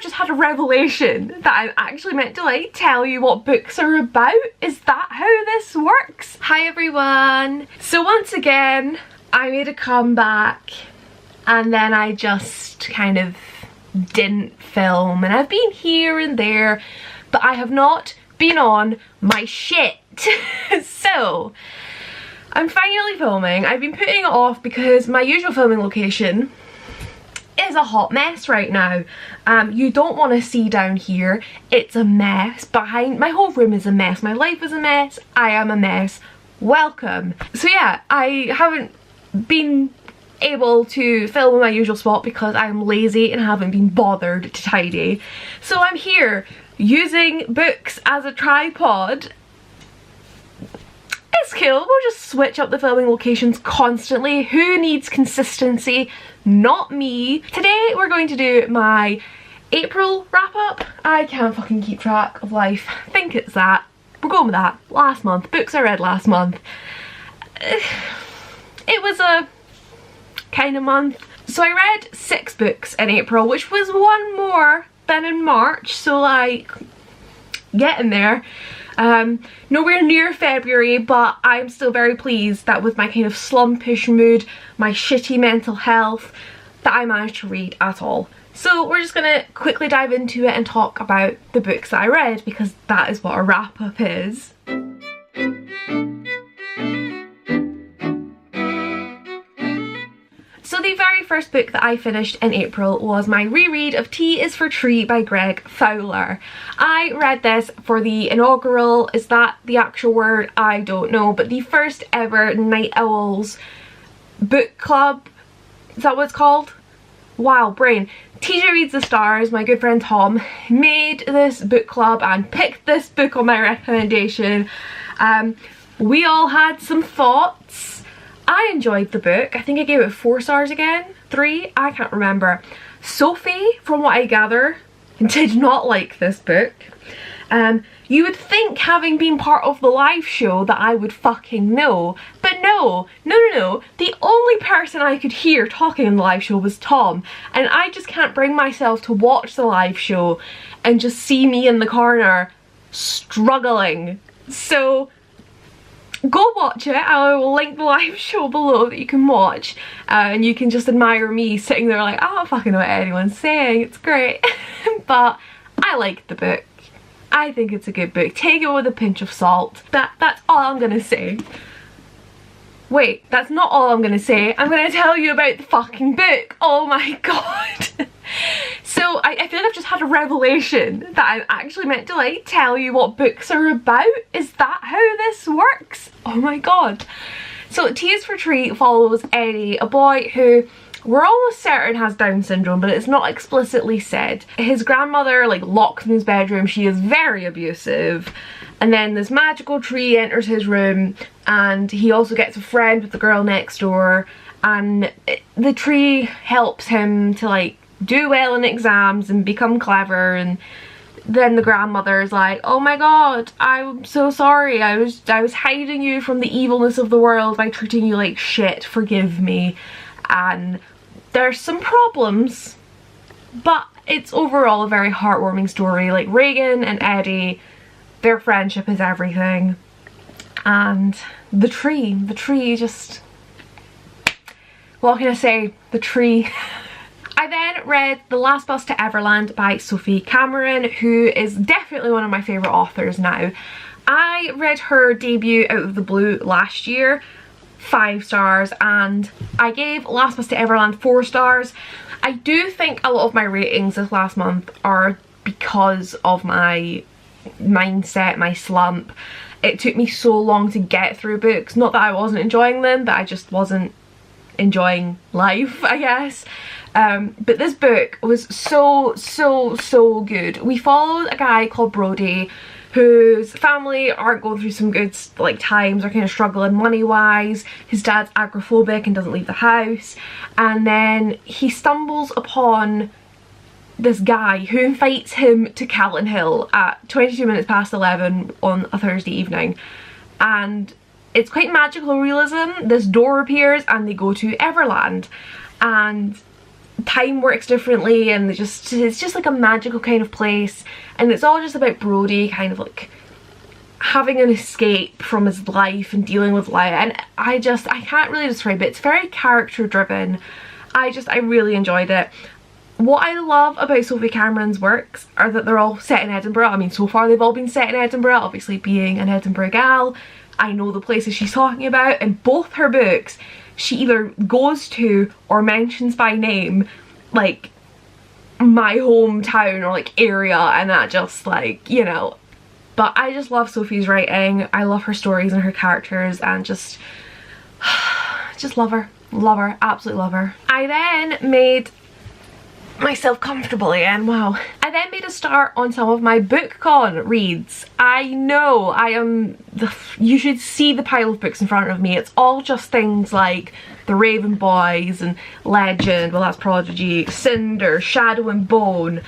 I've just had a revelation that I'm actually meant to like tell you what books are about. Is that how this works? Hi everyone. So once again, I made a comeback and then I just kind of didn't film, and I've been here and there, but I have not been on my shit. So I'm finally filming. I've been putting it off because my usual filming location is a hot mess right now. You don't want to see down here. It's a mess. Behind my whole room is a mess. My life is a mess. I am a mess. Welcome. So yeah, I haven't been able to film in my usual spot because I'm lazy and haven't been bothered to tidy. So I'm here using books as a tripod. It's cool, we'll just switch up the filming locations constantly. Who needs consistency? Not me. Today we're going to do my April wrap up. I can't fucking keep track of life. I think it's that. We're going with that. Last month. Books I read last month. It was a kind of month. So I read 6 books in April, which was one more than in March, so like getting there. Nowhere near February, but I'm still very pleased that with my kind of slumpish mood, my shitty mental health, that I managed to read at all. So we're just gonna quickly dive into it and talk about the books that I read, because that is what a wrap up is. So the very first book that I finished in April was my reread of Tea is for Tree by Greg Fowler. I read this for the inaugural, is that the actual word? I don't know, but the first ever Night Owls book club, is that what it's called? Wow, brain. TJ Reads the Stars, my good friend Tom, made this book club and picked this book on my recommendation. We all had some thoughts. I enjoyed the book. I think I gave it 4 stars again? 3? I can't remember. Sophie, from what I gather, did not like this book. You would think, having been part of the live show, that I would fucking know. But no. The only person I could hear talking in the live show was Tom. And I just can't bring myself to watch the live show and just see me in the corner struggling. So go watch it. I will link the live show below that you can watch, and you can just admire me sitting there like, I don't fucking know what anyone's saying, it's great. But I liked the book. I think it's a good book. Take it with a pinch of salt. That's all I'm gonna say. Wait, that's not all I'm gonna say. I'm gonna tell you about the fucking book. Oh my god. So I feel like I've just had a revelation that I'm actually meant to like tell you what books are about. Is that how this works? Oh my god. So Tea is for Tree follows Eddie, a boy who we're almost certain has Down syndrome, but it's not explicitly said. His grandmother like locks him in his bedroom. She is very abusive. And then this magical tree enters his room, and he also gets a friend with the girl next door, and the tree helps him to like do well in exams and become clever. And then the grandmother is like, oh my god, I'm so sorry, I was hiding you from the evilness of the world by treating you like shit, forgive me. And there's some problems, but it's overall a very heartwarming story. Like Reagan and Eddie, their friendship is everything. And the tree just, what can I say, the tree. I then read The Last Bus to Everland by Sophie Cameron, who is definitely one of my favourite authors now. I read her debut Out of the Blue last year, 5 stars, and I gave Last Bus to Everland 4 stars. I do think a lot of my ratings this last month are because of my mindset, my slump. It took me so long to get through books. Not that I wasn't enjoying them, but I just wasn't enjoying life, I guess. But this book was so good. We followed a guy called Brody whose family are going through some good like times, are kind of struggling money wise. His dad's agoraphobic and doesn't leave the house, and then he stumbles upon this guy who invites him to Calton Hill at 22 minutes past 11 on a Thursday evening, and it's quite magical realism. This door appears and they go to Everland, and time works differently, and it's just like a magical kind of place, and it's all just about Brody kind of like having an escape from his life and dealing with life, and I can't really describe it. It's very character driven. I really enjoyed it. What I love about Sophie Cameron's works are that they're all set in Edinburgh. I mean, so far they've all been set in Edinburgh. Obviously, being an Edinburgh gal, I know the places she's talking about. In both her books, she either goes to or mentions by name like my hometown or like area, and that just like, you know. But I just love Sophie's writing. I love her stories and her characters, and just love her. Love her. Absolutely love her. I then made myself comfortable again. Wow. I then made a start on some of my BookCon reads. I know I am you should see the pile of books in front of me. It's all just things like The Raven Boys and Legend, well that's Prodigy, Cinder, Shadow and Bone.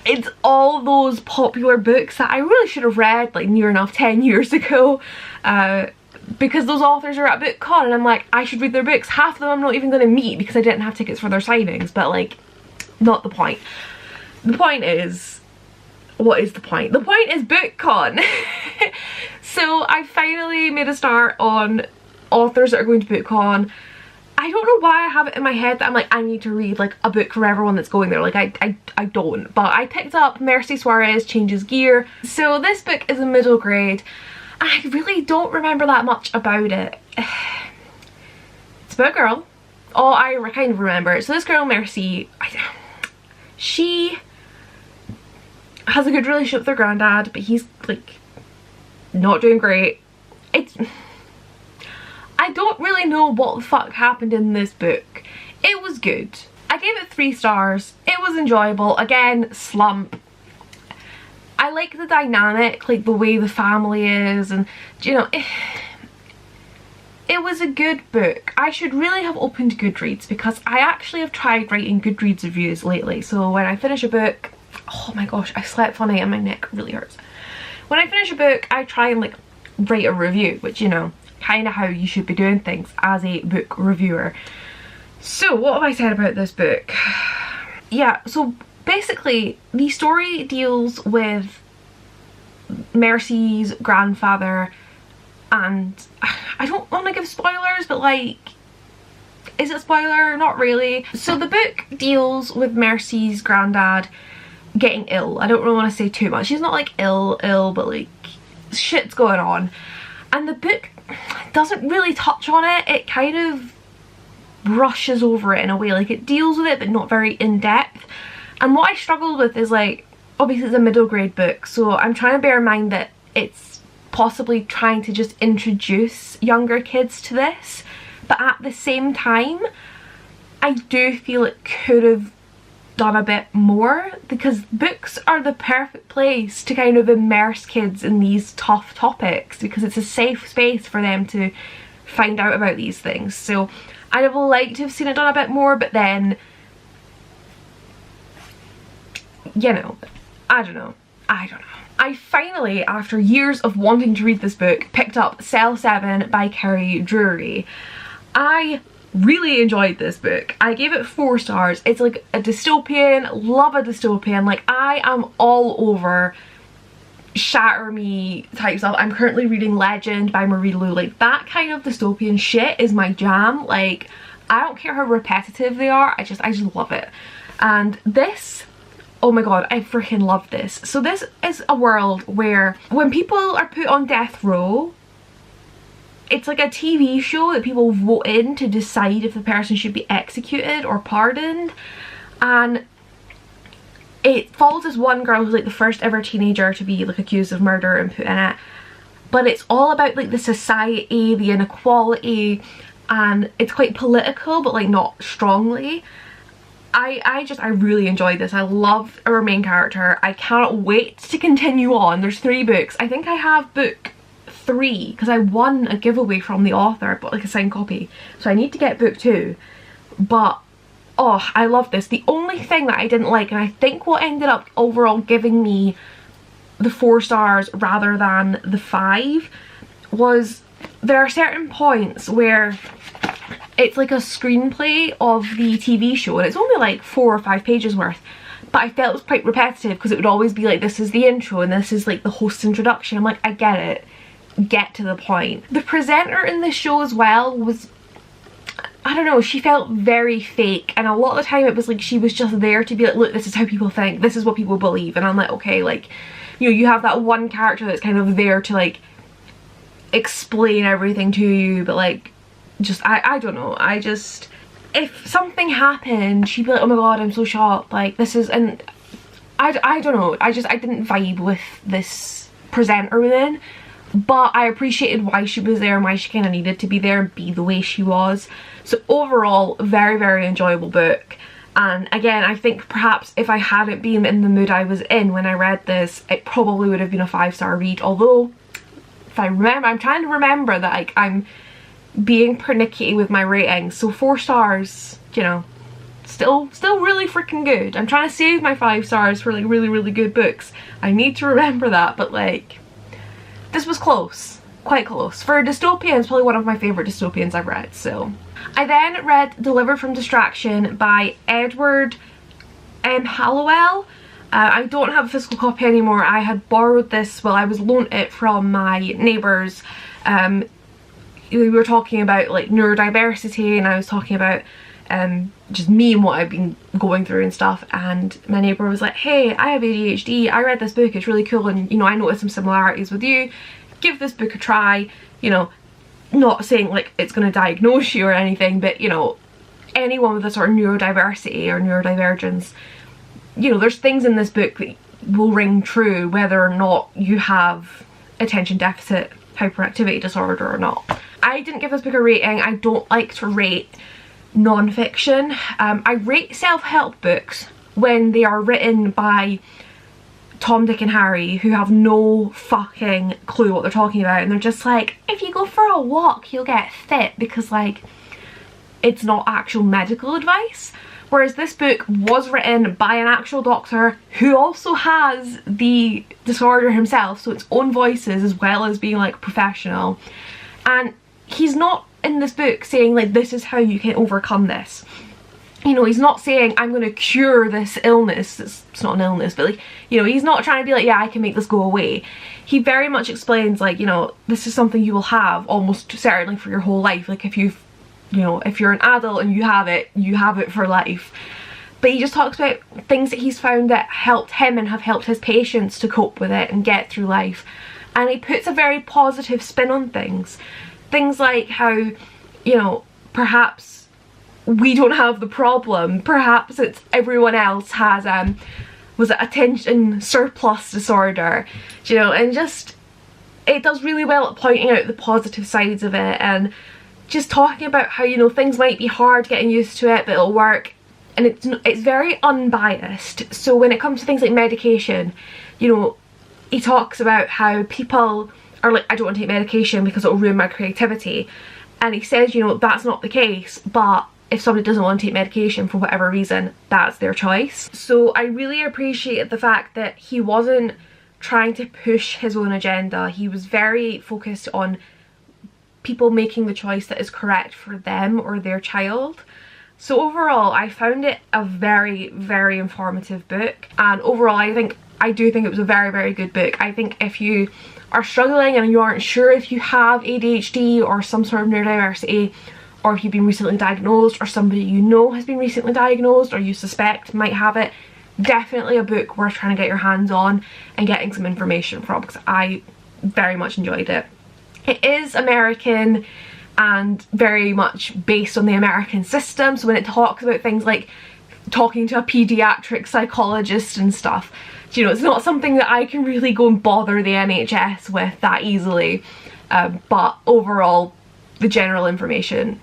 It's all those popular books that I really should have read like near enough 10 years ago, because those authors are at BookCon, and I'm like, I should read their books. Half of them I'm not even going to meet because I didn't have tickets for their signings, but like, not the point. The point is, what is the point? The point is BookCon. So I finally made a start on authors that are going to BookCon. I don't know why I have it in my head that I'm like, I need to read like a book from everyone that's going there. Like I don't. But I picked up Mercy Suarez Changes Gear. So this book is a middle grade. I really don't remember that much about it. It's about a girl. Oh, I kind of remember it. So this girl, Mercy, she has a good relationship with her granddad, but he's like not doing great. I don't really know what the fuck happened in this book. It was good. I gave it 3 stars. It was enjoyable. Again, slump. I like the dynamic, like the way the family is, and you know, it was a good book. I should really have opened Goodreads, because I actually have tried writing Goodreads reviews lately. So when I finish a book, oh my gosh, I slept funny and my neck really hurts. When I finish a book, I try and like write a review, which, you know, kind of how you should be doing things as a book reviewer. So what have I said about this book? Yeah, so basically the story deals with Mercy's grandfather, and I don't want to give spoilers, but like, is it spoiler? Not really. So the book deals with Mercy's granddad getting ill. I don't really want to say too much. She's not like ill, but like shit's going on. And the book doesn't really touch on it. It kind of brushes over it in a way. Like, it deals with it, but not very in depth. And what I struggled with is, like, obviously it's a middle grade book, so I'm trying to bear in mind that it's possibly trying to just introduce younger kids to this. But at the same time, I do feel it could have done a bit more, because books are the perfect place to kind of immerse kids in these tough topics, because it's a safe space for them to find out about these things. So I'd have liked to have seen it done a bit more, but then, you know, I don't know. I finally, after years of wanting to read this book, picked up Cell 7 by Kerry Drury. I really enjoyed this book. I gave it 4 stars. It's like a dystopian, love a dystopian. Like, I am all over shatter me type stuff. I'm currently reading Legend by Marie Lu. Like, that kind of dystopian shit is my jam. Like, I don't care how repetitive they are, I just love it. And this, oh my god, I freaking love this. So this is a world where when people are put on death row, it's like a TV show that people vote in to decide if the person should be executed or pardoned. And it follows this one girl who's like the first ever teenager to be like accused of murder and put in it. But it's all about like the society, the inequality, and it's quite political, but like not strongly. I really enjoyed this. I love our main character. I cannot wait to continue on. There's 3 books. I think I have book 3 because I won a giveaway from the author, but like a signed copy. So I need to get book 2. But oh, I love this. The only thing that I didn't like, and I think what ended up overall giving me the 4 stars rather than the 5, was there are certain points where It's like a screenplay of the TV show, and it's only like 4 or 5 pages worth. But I felt it was quite repetitive because it would always be like, this is the intro and this is like the host's introduction. I'm like, I get it. Get to the point. The presenter in this show as well was, I don't know, she felt very fake, and a lot of the time it was like she was just there to be like, look, this is how people think, this is what people believe. And I'm like, okay, like, you know, you have that one character that's kind of there to like explain everything to you, but like, just I don't know, I just, if something happened, she'd be like, oh my god, I'm so shocked, like this is, and I don't know, I didn't vibe with this presenter within. But I appreciated why she was there and why she kind of needed to be there and be the way she was. So overall, very, very enjoyable book. And again, I think perhaps if I hadn't been in the mood I was in when I read this, it probably would have been a 5-star read. Although, if I remember, I'm trying to remember that like, I'm being pernickety with my ratings. So 4 stars, you know, still really freaking good. I'm trying to save my 5 stars for like really, really good books. I need to remember that, but like, this was close, quite close. For a dystopian, it's probably one of my favourite dystopians I've read, so. I then read Delivered from Distraction by Edward M. Hallowell. I don't have a physical copy anymore. I had borrowed this, well, I was loaned it from my neighbours. We were talking about like neurodiversity, and I was talking about just me and what I've been going through and stuff, and my neighbour was like, hey, I have ADHD, I read this book, it's really cool, and you know, I noticed some similarities with you, give this book a try. You know, not saying like it's going to diagnose you or anything, but you know, anyone with a sort of neurodiversity or neurodivergence, you know, there's things in this book that will ring true whether or not you have attention deficit hyperactivity disorder or not. I didn't give this book a rating. I don't like to rate non-fiction. I rate self-help books when they are written by Tom, Dick and Harry who have no fucking clue what they're talking about, and they're just like, if you go for a walk you'll get fit, because like it's not actual medical advice. Whereas this book was written by an actual doctor who also has the disorder himself, so its own voices as well as being like professional, and he's not in this book saying like, this is how you can overcome this. You know, he's not saying I'm going to cure this illness. It's not an illness, but like, you know, he's not trying to be like, yeah, I can make this go away. He very much explains like, you know, this is something you will have almost certainly for your whole life. Like if you've, you know, if you're an adult and you have it for life. But he just talks about things that he's found that helped him and have helped his patients to cope with it and get through life. And he puts a very positive spin on things. Things like how, you know, perhaps we don't have the problem, perhaps it's everyone else has was it attention surplus disorder, you know, and just it does really well at pointing out the positive sides of it, and just talking about how, you know, things might be hard getting used to it, but it'll work. And it's very unbiased. So when it comes to things like medication, you know, he talks about how people are like, I don't want to take medication because it'll ruin my creativity. And he says, you know, that's not the case, but if somebody doesn't want to take medication for whatever reason, that's their choice. So I really appreciated the fact that he wasn't trying to push his own agenda. He was very focused on people making the choice that is correct for them or their child. So overall, I found it a very, very informative book. And overall, I do think it was a very, very good book. I think if you are struggling and you aren't sure if you have ADHD or some sort of neurodiversity, or if you've been recently diagnosed, or somebody you know has been recently diagnosed, or you suspect might have it, definitely a book worth trying to get your hands on and getting some information from, because I very much enjoyed it. It is American and very much based on the American system, so when it talks about things like talking to a pediatric psychologist and stuff, you know, it's not something that I can really go and bother the NHS with that easily, but overall the general information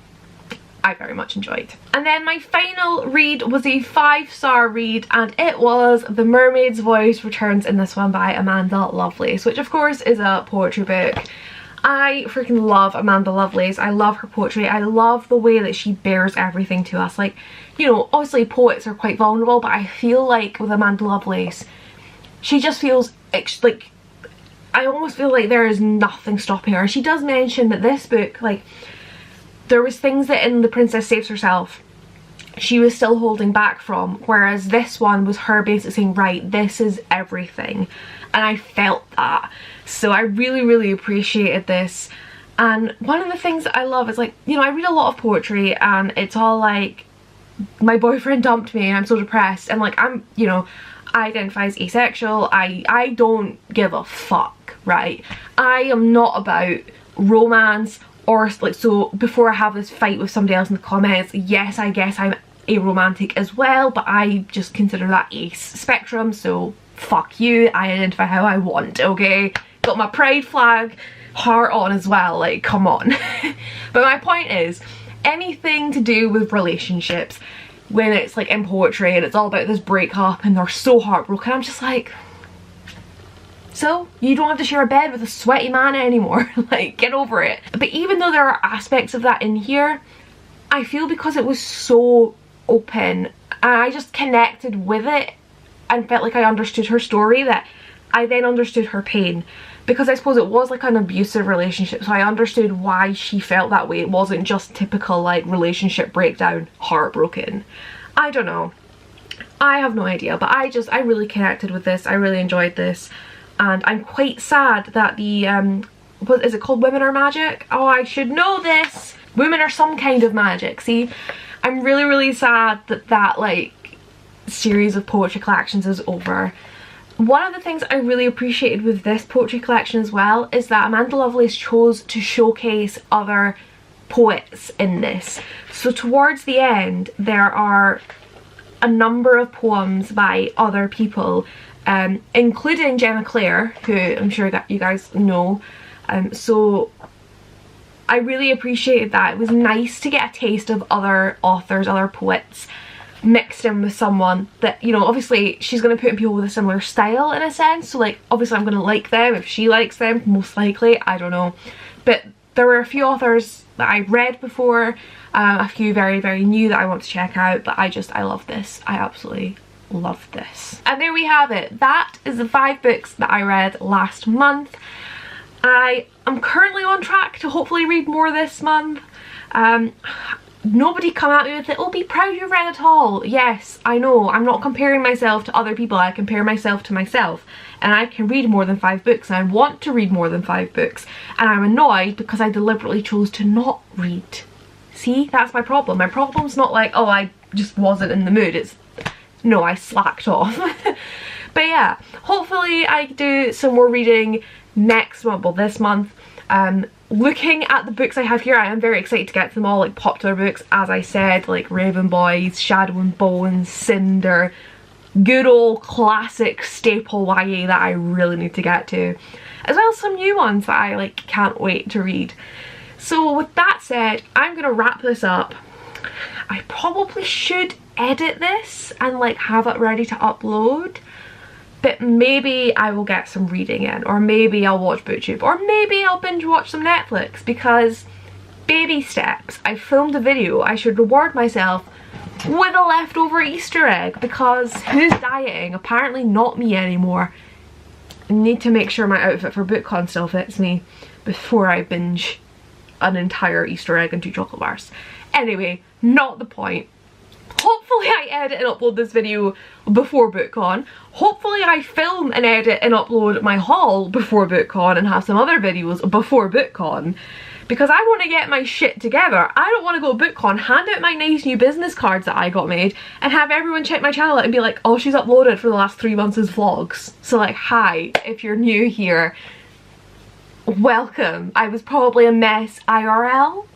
I very much enjoyed. And then my final read was a 5-star read, and it was The Mermaid's Voice Returns in this one by Amanda Lovelace, which of course is a poetry book. I freaking love Amanda Lovelace. I love her poetry. I love the way that she bears everything to us. Like, you know, obviously poets are quite vulnerable, but I feel like with Amanda Lovelace, she just feels like, I almost feel like there is nothing stopping her. She does mention that this book, like, there was things that in The Princess Saves Herself she was still holding back from, whereas this one was her basically saying, right, this is everything. And I felt that. So I really, really appreciated this. And one of the things that I love is, like, you know, I read a lot of poetry and it's all like, my boyfriend dumped me and I'm so depressed, and like, I'm, you know, I identify as asexual. I don't give a fuck, right? I am not about romance or like, so before I have this fight with somebody else in the comments, yes, I guess I'm aromantic as well, but I just consider that ace spectrum, so fuck you, I identify how I want, okay? Got my pride flag heart on as well, like, come on. But my point is, anything to do with relationships, when it's like in poetry and it's all about this breakup and they're so heartbroken, I'm just like, so you don't have to share a bed with a sweaty man anymore. Like, get over it. But even though there are aspects of that in here, I feel because it was so open and I just connected with it and felt like I understood her story, that I then understood her pain, because I suppose it was like an abusive relationship, so I understood why she felt that way. It wasn't just typical like relationship breakdown, heartbroken. I don't know, I have no idea, but I really connected with this. I really enjoyed this, and I'm quite sad that the what is it called, Women Are Magic? Oh, I should know this. Women Are Some Kind of Magic. See, I'm really, really sad that that like series of poetry collections is over. One of the things I really appreciated with this poetry collection as well is that Amanda Lovelace chose to showcase other poets in this. So towards the end there are a number of poems by other people, including Gemma Clare, who I'm sure that you guys know. So I really appreciated that. It was nice to get a taste of other authors, other poets, mixed in with someone that, you know, obviously she's going to put in people with a similar style in a sense, so like obviously I'm going to like them if she likes them, most likely, I don't know. But there were a few authors that I read before, a few very, very new that I want to check out, but I love this. I absolutely love this. And there we have it. That is the 5 books that I read last month. I am currently on track to hopefully read more this month. Nobody come at me with it, oh, be proud you've read it all. Yes, I know, I'm not comparing myself to other people, I compare myself to myself. And I can read more than 5 books, and I want to read more than 5 books. And I'm annoyed because I deliberately chose to not read. See, that's my problem. My problem's not like, oh, I just wasn't in the mood. It's, no, I slacked off. But yeah, hopefully I do some more reading next month, well, this month. Looking at the books I have here, I am very excited to get to them all, like popular books, as I said, like Raven Boys, Shadow and Bone, Cinder, good old classic staple YA that I really need to get to, as well as some new ones that I like can't wait to read. So with that said, I'm gonna wrap this up. I probably should edit this and like have it ready to upload, but maybe I will get some reading in, or maybe I'll watch BookTube, or maybe I'll binge watch some Netflix, because baby steps. I filmed a video, I should reward myself with a leftover Easter egg, because who's dieting? Apparently not me anymore. I need to make sure my outfit for BookCon still fits me before I binge an entire Easter egg and 2 chocolate bars. Anyway, not the point. Hopefully I edit and upload this video before BookCon. Hopefully I film and edit and upload my haul before BookCon and have some other videos before BookCon. Because I want to get my shit together. I don't want to go to BookCon, hand out my nice new business cards that I got made, and have everyone check my channel out and be like, oh, she's uploaded for the last 3 months as vlogs. So like, hi, if you're new here, welcome. I was probably a mess IRL.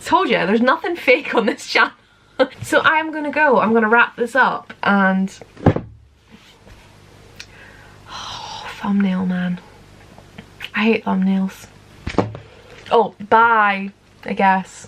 Told you, there's nothing fake on this channel. So I'm gonna go, I'm gonna wrap this up, and oh, thumbnail, man. I hate thumbnails. Oh, bye, I guess.